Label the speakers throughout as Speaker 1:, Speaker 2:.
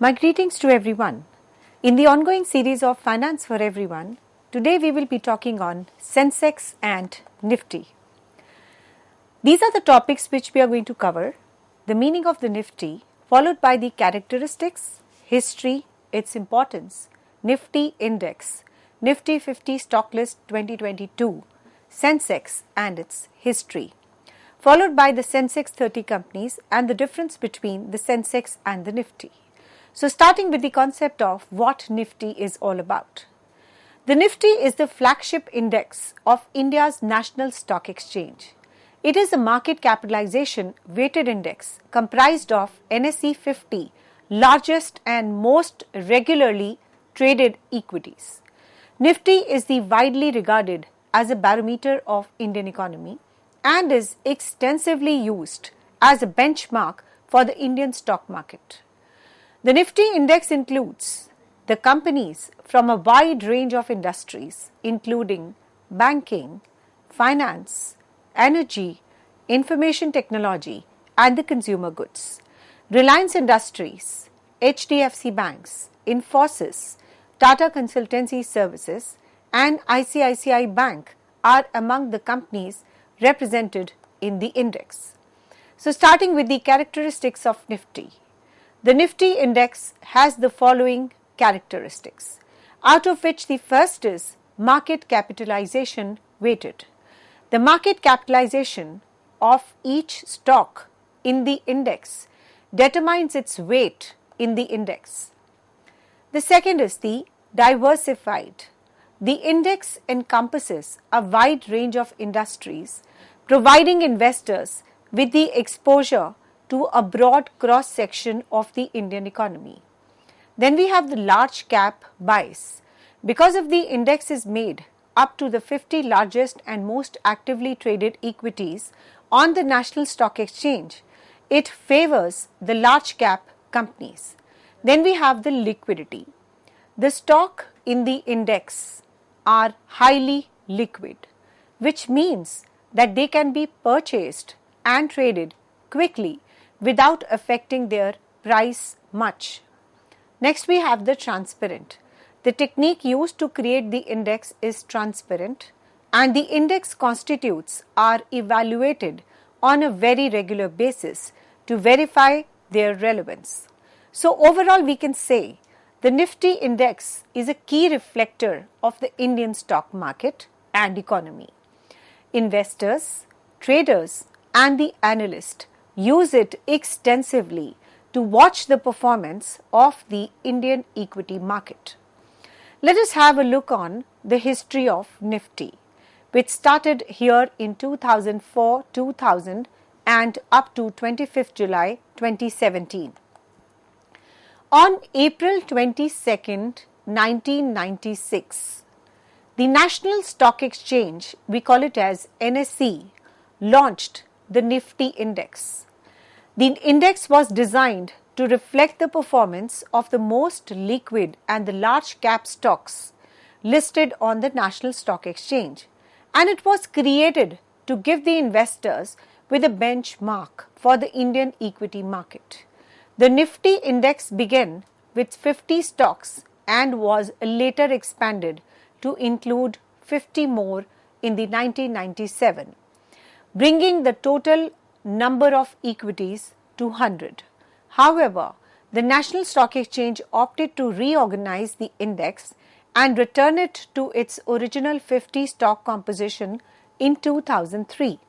Speaker 1: My greetings to everyone. In the ongoing series of Finance for Everyone, today we will be talking on Sensex and Nifty. These are the topics which we are going to cover: the meaning of the Nifty, followed by the characteristics, history, its importance, Nifty Index, Nifty 50 Stock List 2022, Sensex and its history, followed by the Sensex 30 companies and the difference between the Sensex and the Nifty. So starting with the concept of what Nifty is all about. The Nifty is the flagship index of India's national stock exchange. It is a market capitalization weighted index comprised of NSE 50 largest and most regularly traded equities. Nifty is the widely regarded as a barometer of Indian economy and is extensively used as a benchmark for the Indian stock market. The Nifty index includes the companies from a wide range of industries, including banking, finance, energy, information technology, and the consumer goods. Reliance Industries, HDFC Banks, Infosys, Tata Consultancy Services, and ICICI Bank are among the companies represented in the index. So starting with the characteristics of Nifty. The Nifty index has the following characteristics, out of which the first is market capitalization weighted. The market capitalization of each stock in the index determines its weight in the index. The second is the diversified. The index encompasses a wide range of industries, providing investors with the exposure to a broad cross-section of the Indian economy. Then we have the large cap bias. Because of the index is made up to the 50 largest and most actively traded equities on the National Stock Exchange, it favors the large cap companies. Then we have the liquidity. The stock in the index are highly liquid, which means that they can be purchased and traded quickly without affecting their price much. Next we have the transparent. The technique used to create the index is transparent, and the index constitutes are evaluated on a very regular basis to verify their relevance. So overall we can say the Nifty index is a key reflector of the Indian stock market and economy. Investors, traders, and the analysts use it extensively to watch the performance of the Indian equity market. Let us have a look on the history of Nifty, which started here in 2004-2000 and up to 25th July 2017. On April 22nd, 1996, the National Stock Exchange, we call it as NSE, launched the Nifty index. The index was designed to reflect the performance of the most liquid and the large cap stocks listed on the National Stock Exchange, and it was created to give the investors with a benchmark for the Indian equity market. The Nifty index began with 50 stocks and was later expanded to include 50 more in the 1997. Bringing the total number of equities to 100. However, the National Stock Exchange opted to reorganize the index and return it to its original 50 stock composition in 2003.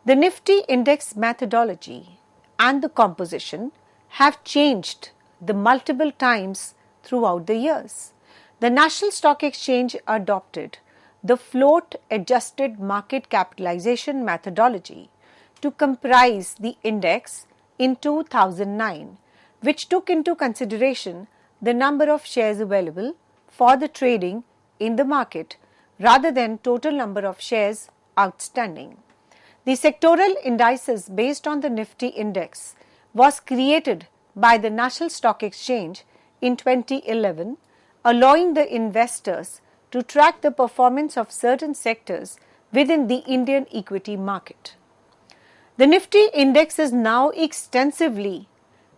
Speaker 1: The Nifty index methodology and the composition have changed the multiple times throughout the years. The National Stock Exchange adopted the float adjusted market capitalization methodology to comprise the index in 2009, which took into consideration the number of shares available for the trading in the market rather than total number of shares outstanding. The sectoral indices based on the Nifty index was created by the National Stock Exchange in 2011, allowing the investors to track the performance of certain sectors within the Indian equity market. The Nifty index is now extensively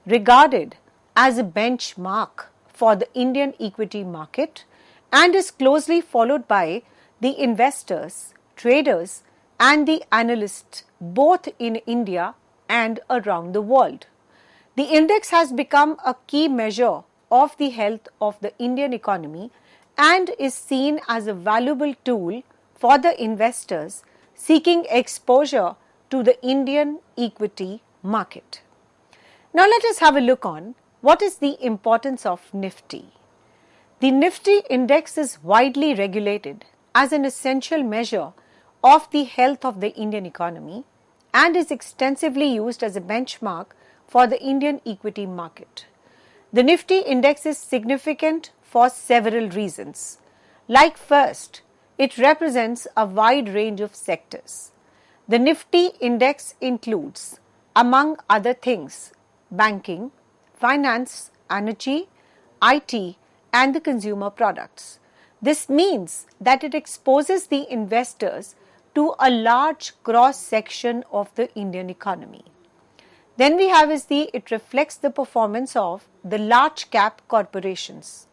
Speaker 1: regarded as a benchmark for the Indian equity market and is closely followed by the investors, traders and the analysts both in India and around the world. The index has become a key measure of the health of the Indian economy and is seen as a valuable tool for the investors seeking exposure to the Indian equity market. Now let us have a look on what is the importance of Nifty. The Nifty index is widely regulated as an essential measure of the health of the Indian economy and is extensively used as a benchmark for the Indian equity market. The Nifty index is significant for several reasons. Like first, it represents a wide range of sectors. The Nifty index includes, among other things, banking, finance, energy, IT, and the consumer products. This means that it exposes the investors to a large cross section of the Indian economy. Then we have it reflects the performance of the large cap corporations.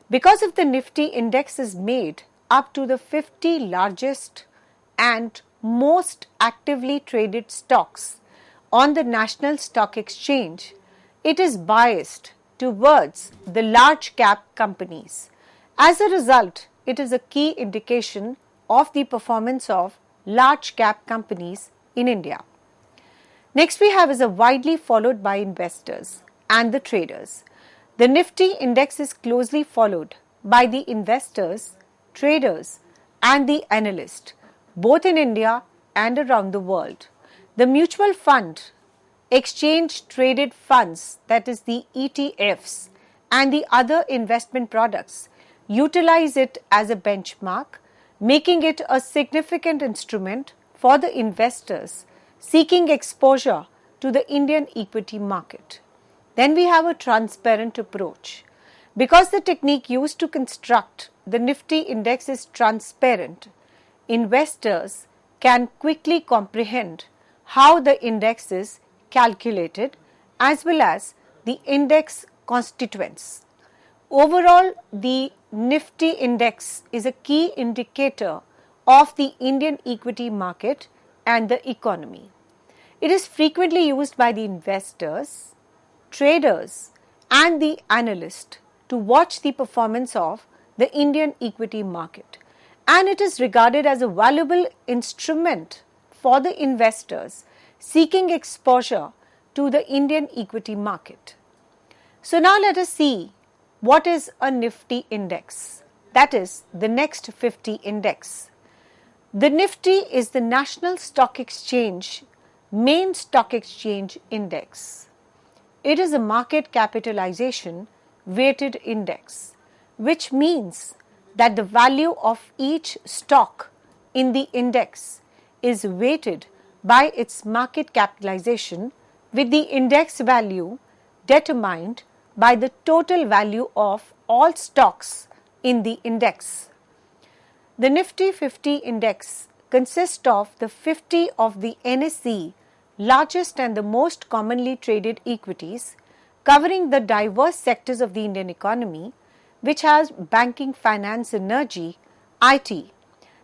Speaker 1: Because of the Nifty index is made up to the 50 largest and most actively traded stocks on the National Stock Exchange, it is biased towards the large cap companies. As a result, it is a key indication of the performance of large cap companies in India. Next we have is a widely followed by investors and the traders. The Nifty index is closely followed by the investors, traders and the analysts both in India and around the world. The mutual fund, exchange traded funds, that is the ETFs, and the other investment products utilize it as a benchmark, making it a significant instrument for the investors seeking exposure to the Indian equity market. Then we have a transparent approach. Because the technique used to construct the Nifty index is transparent, investors can quickly comprehend how the index is calculated as well as the index constituents. Overall, the Nifty index is a key indicator of the Indian equity market and the economy. It is frequently used by the investors, traders and the analysts to watch the performance of the Indian equity market, and it is regarded as a valuable instrument for the investors seeking exposure to the Indian equity market. So now let us see what is a Nifty index, that is the next 50 index. The Nifty is the National Stock Exchange main stock exchange index. It is a market capitalization weighted index, which means that the value of each stock in the index is weighted by its market capitalization, with the index value determined by the total value of all stocks in the index. The Nifty 50 index consists of the 50 of the NSE largest and the most commonly traded equities, covering the diverse sectors of the Indian economy, which has banking, finance, energy, IT.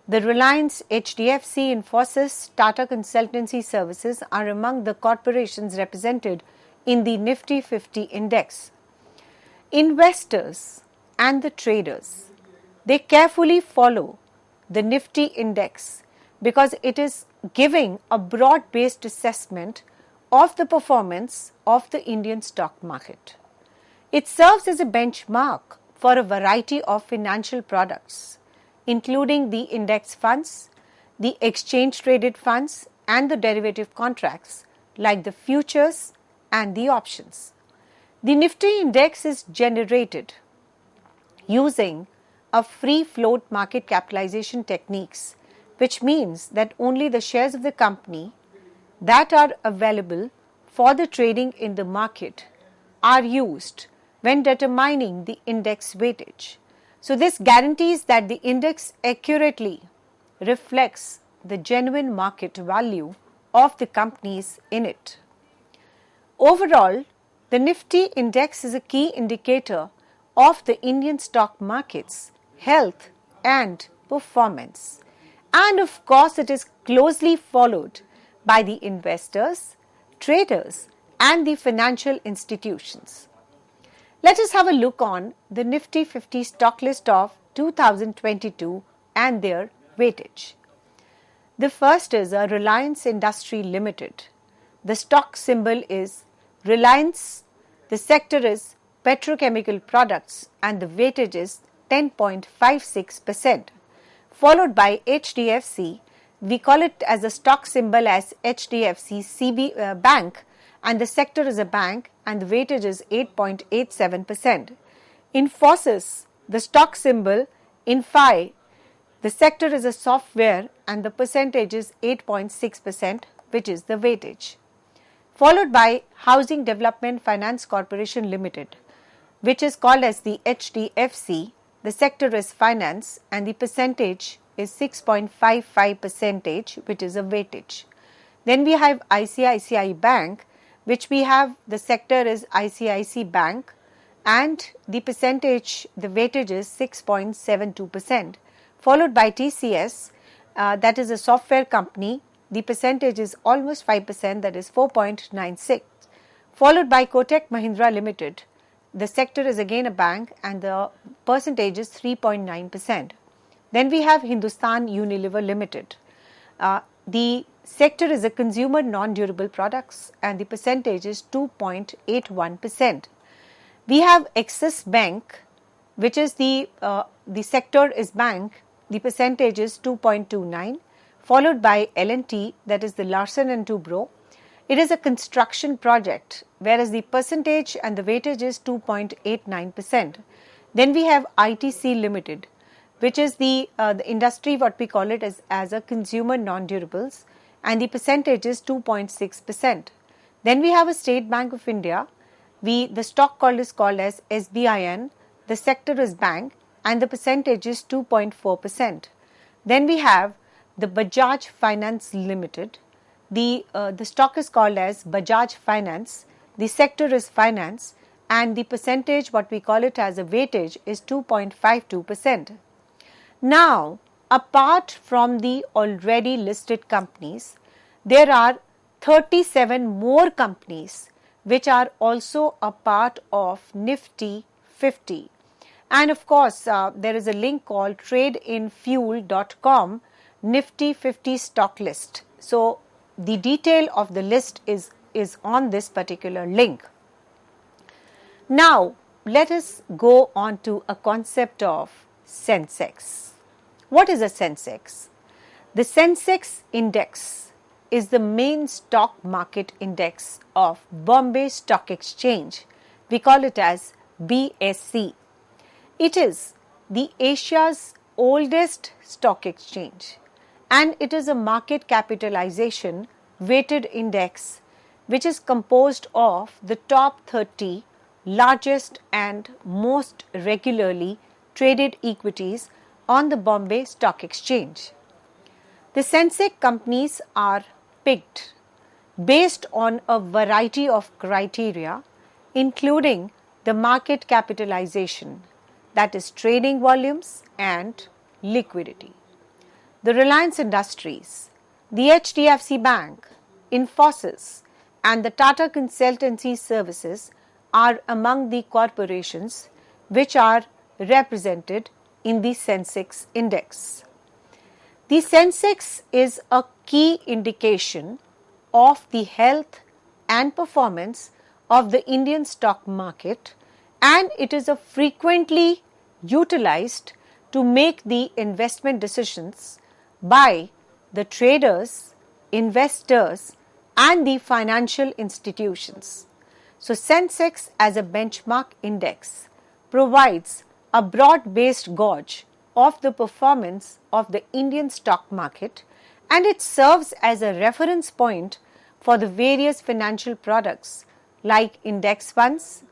Speaker 1: The Reliance, HDFC, Infosys, Tata Consultancy Services are among the corporations represented in the Nifty 50 index. Investors and the traders, they carefully follow the Nifty index because it is giving a broad-based assessment of the performance of the Indian stock market. It serves as a benchmark for a variety of financial products, including the index funds, the exchange traded funds and the derivative contracts like the futures and the options. The Nifty index is generated using a free float market capitalization techniques, which means that only the shares of the company that are available for the trading in the market are used when determining the index weightage. So this guarantees that the index accurately reflects the genuine market value of the companies in it. Overall, The Nifty index is a key indicator of the Indian stock market's health and performance. And of course, it is closely followed by the investors, traders, and the financial institutions. Let us have a look on the Nifty 50 stock list of 2022 and their weightage. The first is a Reliance Industry Limited. The stock symbol is Reliance. The sector is petrochemical products and the weightage is 10.56%. Followed by HDFC. We call it as a stock symbol as HDFC Bank, and the sector is a bank and the weightage is 8.87%. Infosys, the stock symbol Infi, the sector is a software and the percentage is 8.6%, which is the weightage. Followed by Housing Development Finance Corporation Limited, which is called as the HDFC. The sector is finance and the percentage is 6.55%, which is a weightage. Then we have ICICI Bank, which we have the sector is ICICI Bank and the percentage, the weightage is 6.72%. Followed by TCS, that is a software company, the percentage is almost 5%, that is 4.96. Followed by Kotak Mahindra Limited, the sector is again a bank and the percentage is 3.9%. Then we have Hindustan Unilever Limited. The sector is a consumer non-durable products and the percentage is 2.81%. We have Axis Bank, which is the sector is bank, the percentage is 2.29. Followed by L&T, that is the Larsen & Toubro. It is a construction project, whereas the percentage and the weightage is 2.89%. Then we have ITC Limited, which is the industry, what we call it as a consumer non-durables, and the percentage is 2.6%. Then we have a State Bank of India. The stock is called as SBIN, the sector is bank, and the percentage is 2.4%. Then we have the Bajaj Finance Limited. The stock is called as Bajaj Finance. The sector is finance and the percentage, what we call it as a weightage, is 2.52%. Now, apart from the already listed companies, there are 37 more companies which are also a part of Nifty 50. And of course, there is a link called tradeinfuel.com Nifty 50 stock list. So, the detail of the list is on this particular link. Now, let us go on to a concept of Sensex. What is a Sensex? The Sensex index is the main stock market index of Bombay Stock Exchange. We call it as BSE. It is the Asia's oldest stock exchange and it is a market capitalization weighted index which is composed of the top 30 largest and most regularly traded equities on the Bombay Stock Exchange. The Sensex companies are picked based on a variety of criteria including the market capitalization, that is trading volumes and liquidity. The Reliance Industries, the HDFC Bank, Infosys and the Tata Consultancy Services are among the corporations which are represented in the Sensex index. The Sensex is a key indication of the health and performance of the Indian stock market and it is a frequently utilized to make the investment decisions by the traders, investors and the financial institutions. So, Sensex as a benchmark index provides a broad-based gauge of the performance of the Indian stock market and it serves as a reference point for the various financial products like index funds,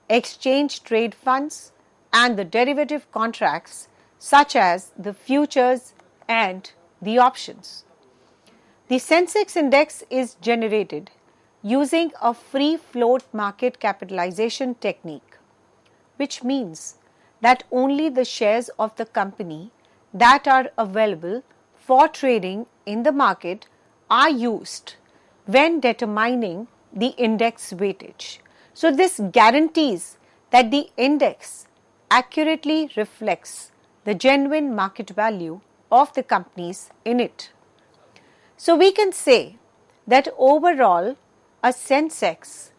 Speaker 1: exchange trade funds and the derivative contracts such as the futures and the options. The Sensex index is generated using a free float market capitalization technique, which means that only the shares of the company that are available for trading in the market are used when determining the index weightage. So, this guarantees that the index accurately reflects the genuine market value of the companies in it. So, we can say that overall a Sensex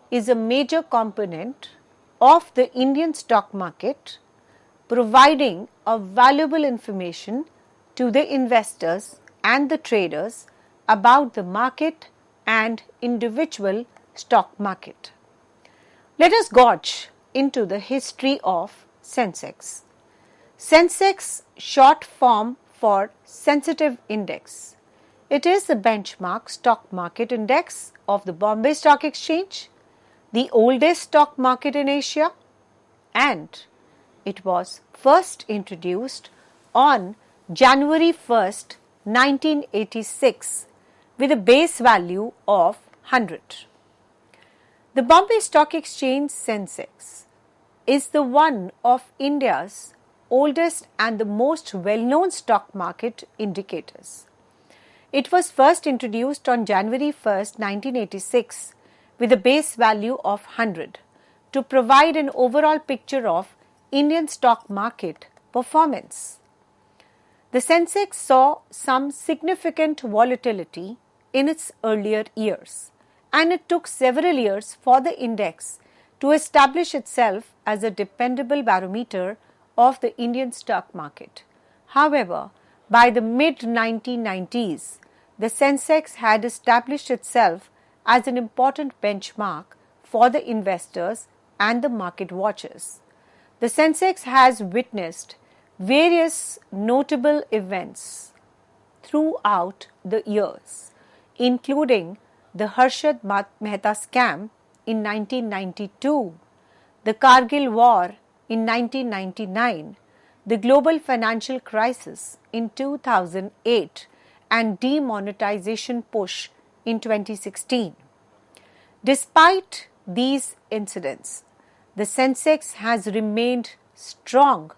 Speaker 1: is a major component of the Indian stock market, providing a valuable information to the investors and the traders about the market and individual stock market. Let us gauge into the history of Sensex. Sensex, short form for sensitive index. It is the benchmark stock market index of the Bombay Stock Exchange, the oldest stock market in Asia, and it was first introduced on January 1st, 1986 with a base value of 100. The Bombay Stock Exchange Sensex is the one of India's oldest and the most well-known stock market indicators. It was first introduced on January 1st, 1986 with a base value of 100 to provide an overall picture of Indian stock market performance. The Sensex saw some significant volatility in its earlier years, and it took several years for the index to establish itself as a dependable barometer of the Indian stock market. However, by the mid-1990s, the Sensex had established itself as an important benchmark for the investors and the market watchers. The Sensex has witnessed various notable events throughout the years, including the Harshad Mehta scam in 1992, the Kargil war in 1999, the global financial crisis in 2008, and demonetization push in 2016. Despite these incidents, the Sensex has remained strong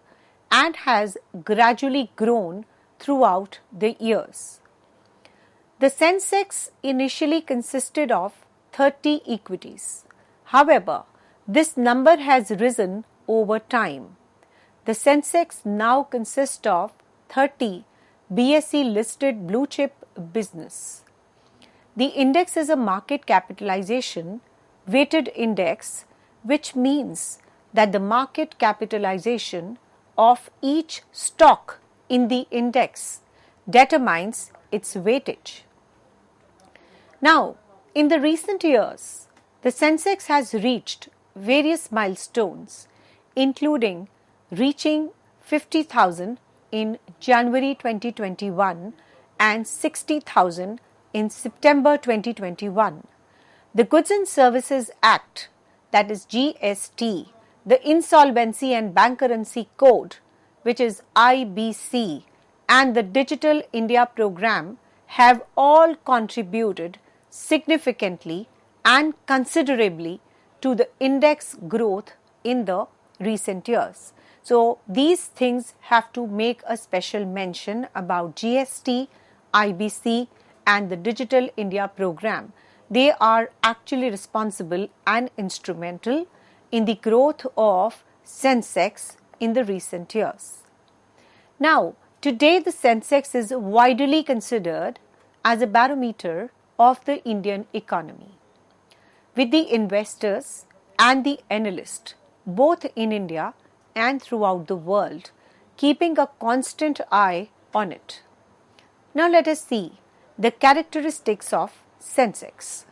Speaker 1: and has gradually grown throughout the years. The Sensex initially consisted of 30 equities. However, this number has risen over time. The Sensex now consists of 30 BSE listed blue chip business. The index is a market capitalization weighted index, which means that the market capitalization of each stock in the index determines its weightage. Now, in the recent years, the Sensex has reached various milestones, including reaching 50,000 in January 2021 and 60,000 in September 2021. The Goods and Services Act, that is GST, the Insolvency and Bankruptcy Code, which is IBC, and the Digital India Program have all contributed significantly and considerably to the index growth in the recent years. So, these things have to make a special mention about GST, IBC and the Digital India Program. They are actually responsible and instrumental in the growth of Sensex in the recent years. Now, today the Sensex is widely considered as a barometer of the Indian economy, with the investors and the analysts both in India and throughout the world keeping a constant eye on it. Now let us see the characteristics of Sensex.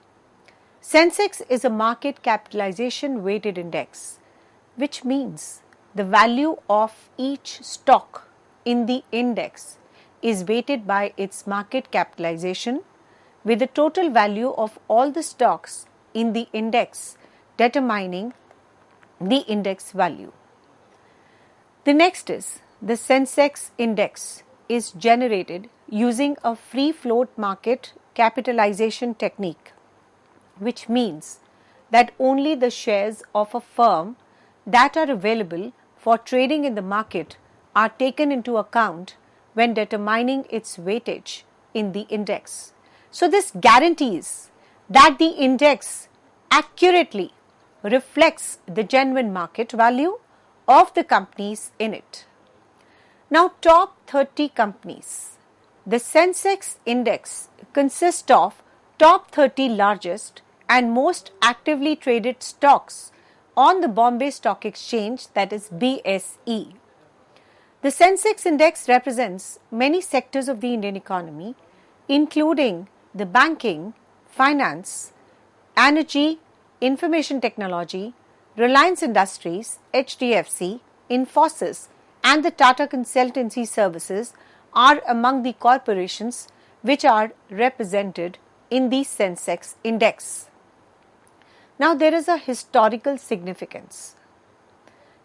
Speaker 1: Sensex is a market capitalization weighted index, which means the value of each stock in the index is weighted by its market capitalization, with the total value of all the stocks in the index determining the index value. The next is the Sensex index is generated using a free float market capitalization technique, which means that only the shares of a firm that are available for trading in the market are taken into account when determining its weightage in the index. So, this guarantees that the index accurately reflects the genuine market value of the companies in it. Now, top 30 companies. The Sensex index consists of top 30 largest and most actively traded stocks on the Bombay Stock Exchange, that is BSE. The Sensex index represents many sectors of the Indian economy, including the banking, finance, energy, information technology, Reliance Industries, HDFC, Infosys, and the Tata Consultancy Services are among the corporations which are represented in the Sensex index. Now, there is a historical significance.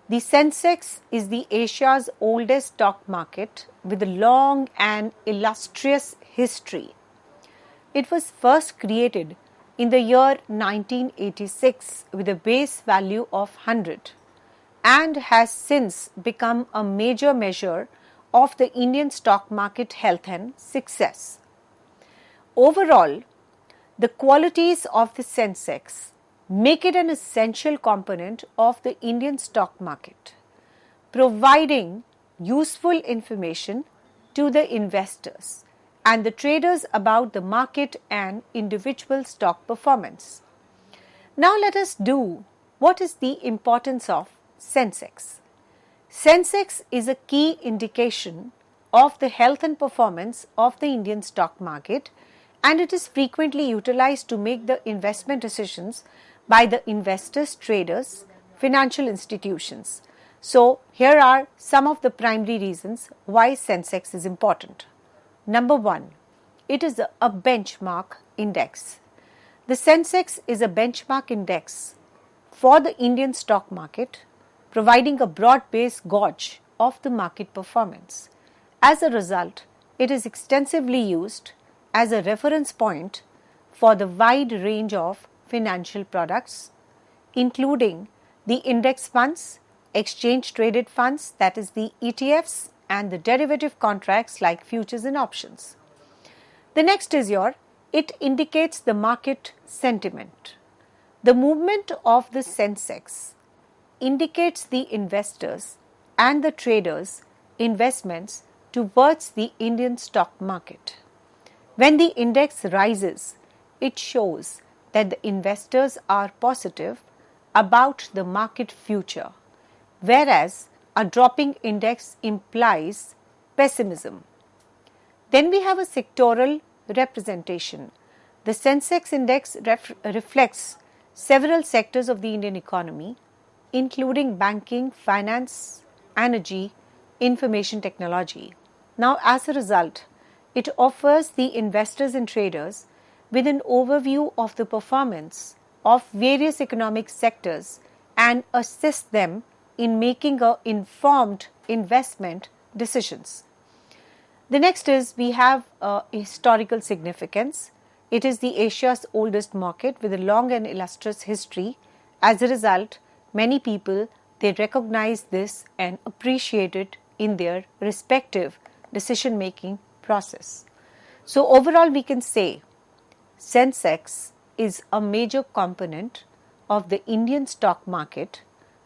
Speaker 1: The Sensex is the Asia's oldest stock market with a long and illustrious history. It was first created in the year 1986 with a base value of 100 and has since become a major measure of the Indian stock market health and success. Overall, the qualities of the Sensex make it an essential component of the Indian stock market, providing useful information to the investors and the traders about the market and individual stock performance. Now, let us do what is the importance of Sensex. Sensex is a key indication of the health and performance of the Indian stock market, and it is frequently utilized to make the investment decisions by the investors, traders, financial institutions. So, here are some of the primary reasons why Sensex is important. Number 1, it is a benchmark index. The Sensex is a benchmark index for the Indian stock market, providing a broad-based gauge of the market performance. As a result, it is extensively used as a reference point for the wide range of financial products, including the index funds, exchange traded funds, that is the ETFs, and the derivative contracts like futures and options. The next is it indicates the market sentiment. The movement of the Sensex indicates the investors and the traders' investments towards the Indian stock market. When the index rises, it shows that the investors are positive about the market future, whereas a dropping index implies pessimism. Then we have a sectoral representation. The Sensex index reflects several sectors of the Indian economy, including banking, finance, energy, information technology. Now, as a result, it offers the investors and traders with an overview of the performance of various economic sectors and assists them in making informed investment decisions. The next is we have historical significance. It is the Asia's oldest market with a long and illustrious history. As a result, many people, they recognize this and appreciate it in their respective decision making process. So overall, we can say Sensex is a major component of the Indian stock market,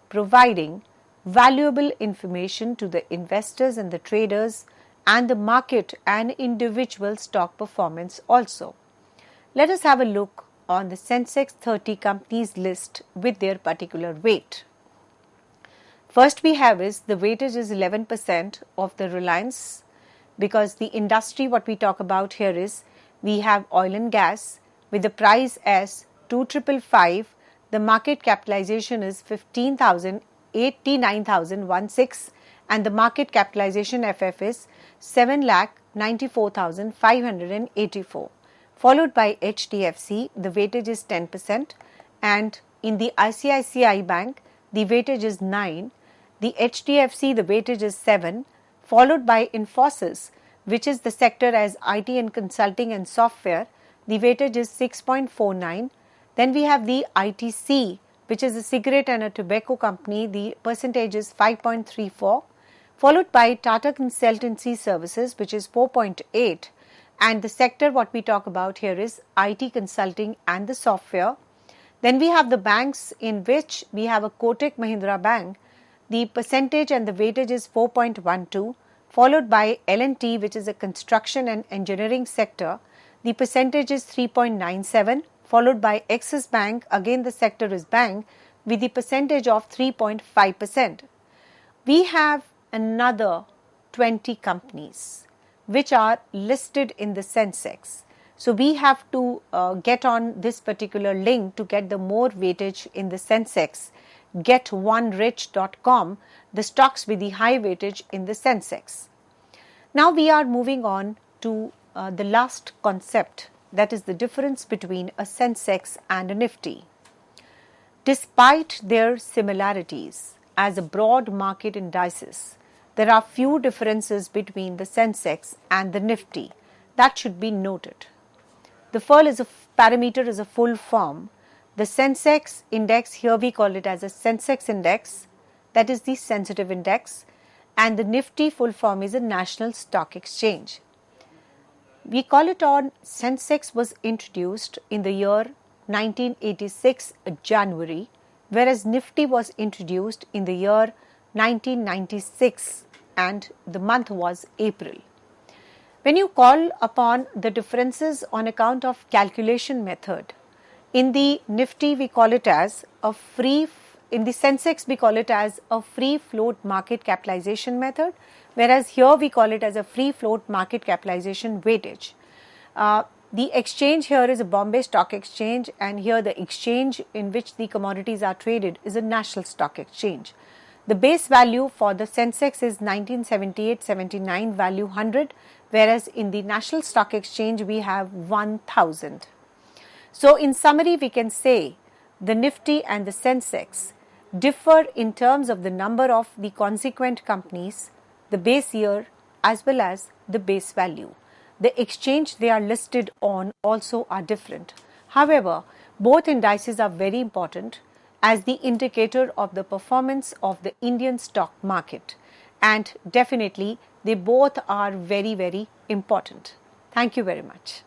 Speaker 1: providing valuable information to the investors and the traders and the market and individual stock performance also. Let us have a look on the Sensex 30 companies list with their particular weight. First we have is the weightage is 11% of the Reliance, because the industry what we talk about here is we have oil and gas with the price as 2,555. The market capitalization is 89,016 and the market capitalization FF is 7,94,584. Followed by HDFC, the weightage is 10%, and in the ICICI Bank, the weightage is 9. The HDFC, the weightage is 7, followed by Infosys, which is the sector as IT and consulting and software. The weightage is 6.49, Then we have the ITC, which is a cigarette and a tobacco company. The percentage is 5.34, followed by Tata Consultancy Services, which is 4.8. And the sector what we talk about here is IT consulting and the software. Then we have the banks, in which we have a Kotak Mahindra Bank. The percentage and the weightage is 4.12, followed by L&T, which is a construction and engineering sector. The percentage is 3.97, followed by Axis Bank, again the sector is bank, with the percentage of 3.5%. We have another 20 companies which are listed in the Sensex. So we have to get on this particular link to get the more weightage in the Sensex. Get1rich.com, the stocks with the high weightage in the Sensex. Now we are moving on to the last concept, that is the difference between a Sensex and a Nifty. Despite their similarities as a broad market indices, there are few differences between the Sensex and the Nifty that should be noted. The first parameter is a full form. The Sensex index, here we call it as a Sensex index, that is the sensitive index, and the Nifty full form is a National Stock Exchange. We call it on Sensex was introduced in the year 1986 January, whereas Nifty was introduced in the year 1996 and the month was April. When you call upon the differences on account of calculation method, in the Nifty we call it as a free, in the Sensex we call it as a free float market capitalization method, whereas here we call it as a free float market capitalization weightage. The exchange here is a Bombay Stock Exchange, and here the exchange in which the commodities are traded is a National Stock Exchange. The base value for the Sensex is 1978-79, value 100, whereas in the National Stock Exchange we have 1000. So in summary, we can say the Nifty and the Sensex differ in terms of the number of the consequent companies, the base year as well as the base value. The exchange they are listed on also are different. However, both indices are very important as the indicator of the performance of the Indian stock market, and definitely they both are very, very important. Thank you very much.